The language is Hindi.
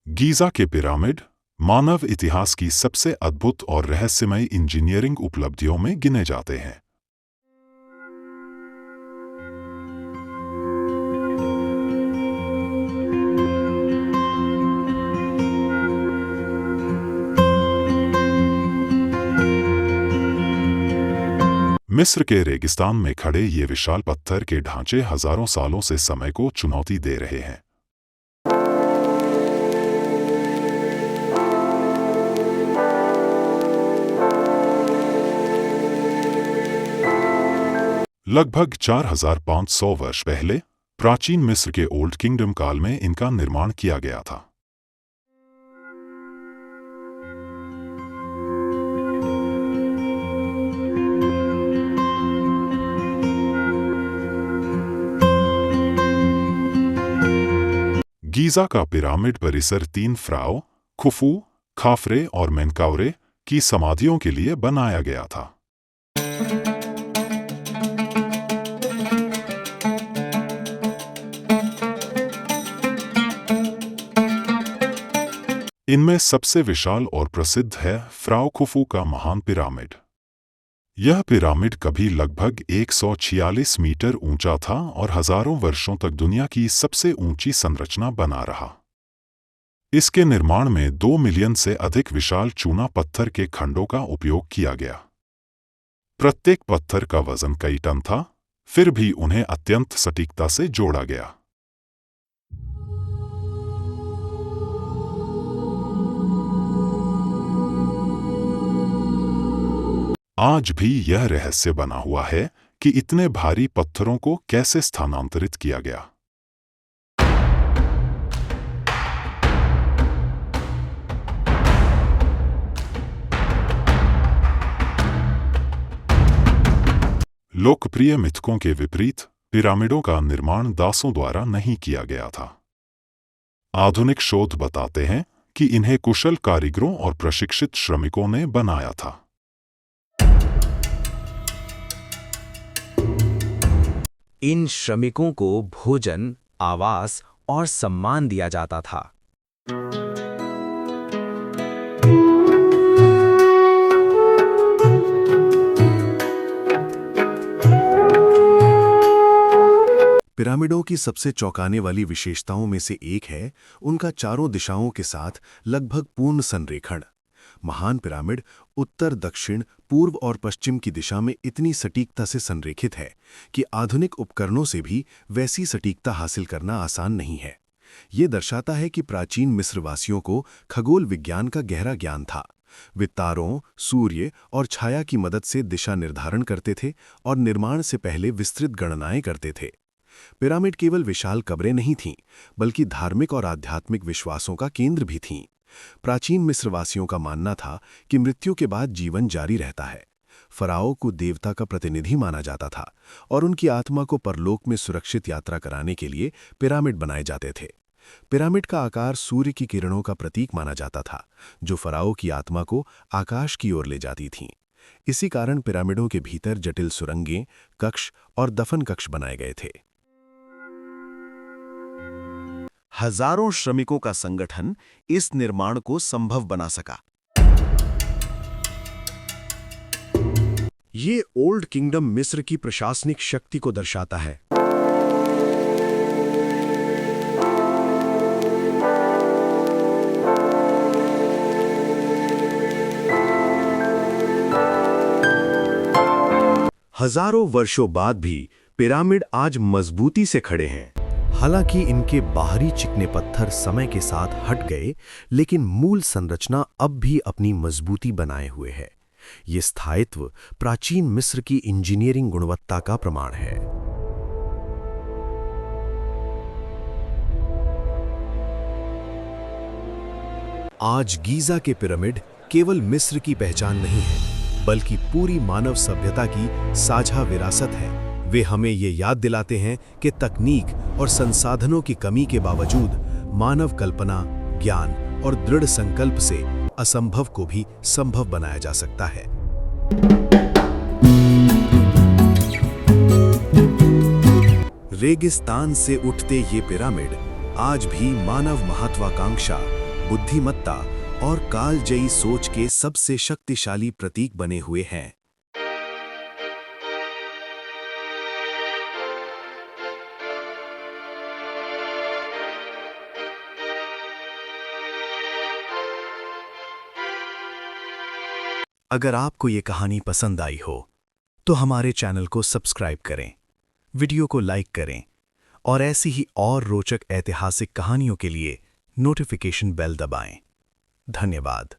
गीज़ा के पिरामिड मानव इतिहास की सबसे अद्भुत और रहस्यमय इंजीनियरिंग उपलब्धियों में गिने जाते हैं। मिस्र के रेगिस्तान में खड़े ये विशाल पत्थर के ढांचे हजारों सालों से समय को चुनौती दे रहे हैं। लगभग 4500 वर्ष पहले प्राचीन मिस्र के ओल्ड किंगडम काल में इनका निर्माण किया गया था। गीज़ा का पिरामिड परिसर 3 फ़राओ खुफू, खाफरे और मेनकावरे की समाधियों के लिए बनाया गया था। इनमें सबसे विशाल और प्रसिद्ध है फ़राओ खुफू का महान पिरामिड। यह पिरामिड कभी लगभग 146 मीटर ऊंचा था और हजारों वर्षों तक दुनिया की सबसे ऊंची संरचना बना रहा। इसके निर्माण में 2 मिलियन से अधिक विशाल चूना पत्थर के खंडों का उपयोग किया गया। प्रत्येक पत्थर का वजन कई टन था, फिर भी उन्हें अत्यंत सटीकता से जोड़ा गया। आज भी यह रहस्य बना हुआ है कि इतने भारी पत्थरों को कैसे स्थानांतरित किया गया। लोकप्रिय मिथकों के विपरीत पिरामिडों का निर्माण दासों द्वारा नहीं किया गया था। आधुनिक शोध बताते हैं कि इन्हें कुशल कारीगरों और प्रशिक्षित श्रमिकों ने बनाया था। इन श्रमिकों को भोजन, आवास और सम्मान दिया जाता था। पिरामिडों की सबसे चौंकाने वाली विशेषताओं में से एक है उनका चारों दिशाओं के साथ लगभग पूर्ण संरेखण। महान पिरामिड उत्तर, दक्षिण, पूर्व और पश्चिम की दिशा में इतनी सटीकता से संरेखित है कि आधुनिक उपकरणों से भी वैसी सटीकता हासिल करना आसान नहीं है। ये दर्शाता है कि प्राचीन मिस्रवासियों को खगोल विज्ञान का गहरा ज्ञान था। वे तारों, सूर्य और छाया की मदद से दिशा निर्धारण करते थे और निर्माण से पहले विस्तृत गणनाएं करते थे। पिरामिड केवल विशाल कब्रें नहीं थीं, बल्कि धार्मिक और आध्यात्मिक विश्वासों का केंद्र भी थीं। प्राचीन मिस्रवासियों का मानना था कि मृत्यु के बाद जीवन जारी रहता है। फ़राओ को देवता का प्रतिनिधि माना जाता था और उनकी आत्मा को परलोक में सुरक्षित यात्रा कराने के लिए पिरामिड बनाए जाते थे। पिरामिड का आकार सूर्य की किरणों का प्रतीक माना जाता था, जो फ़राओ की आत्मा को आकाश की ओर ले जाती थीं। इसी कारण पिरामिडों के भीतर जटिल सुरंगें, कक्ष और दफन कक्ष बनाए गए थे। हजारों श्रमिकों का संगठन इस निर्माण को संभव बना सका। ये ओल्ड किंगडम मिस्र की प्रशासनिक शक्ति को दर्शाता है। हजारों वर्षों बाद भी पिरामिड आज मजबूती से खड़े हैं। हालांकि इनके बाहरी चिकने पत्थर समय के साथ हट गए, लेकिन मूल संरचना अब भी अपनी मजबूती बनाए हुए है। ये स्थायित्व प्राचीन मिस्र की इंजीनियरिंग गुणवत्ता का प्रमाण है। आज गीज़ा के पिरामिड केवल मिस्र की पहचान नहीं है, बल्कि पूरी मानव सभ्यता की साझा विरासत है। वे हमें ये याद दिलाते हैं कि तकनीक और संसाधनों की कमी के बावजूद मानव कल्पना, ज्ञान और दृढ़ संकल्प से असंभव को भी संभव बनाया जा सकता है। रेगिस्तान से उठते ये पिरामिड आज भी मानव महत्वाकांक्षा, बुद्धिमत्ता और कालजयी सोच के सबसे शक्तिशाली प्रतीक बने हुए हैं। अगर आपको ये कहानी पसंद आई हो तो हमारे चैनल को सब्सक्राइब करें, वीडियो को लाइक करें और ऐसी ही और रोचक ऐतिहासिक कहानियों के लिए नोटिफिकेशन बेल दबाएं। धन्यवाद।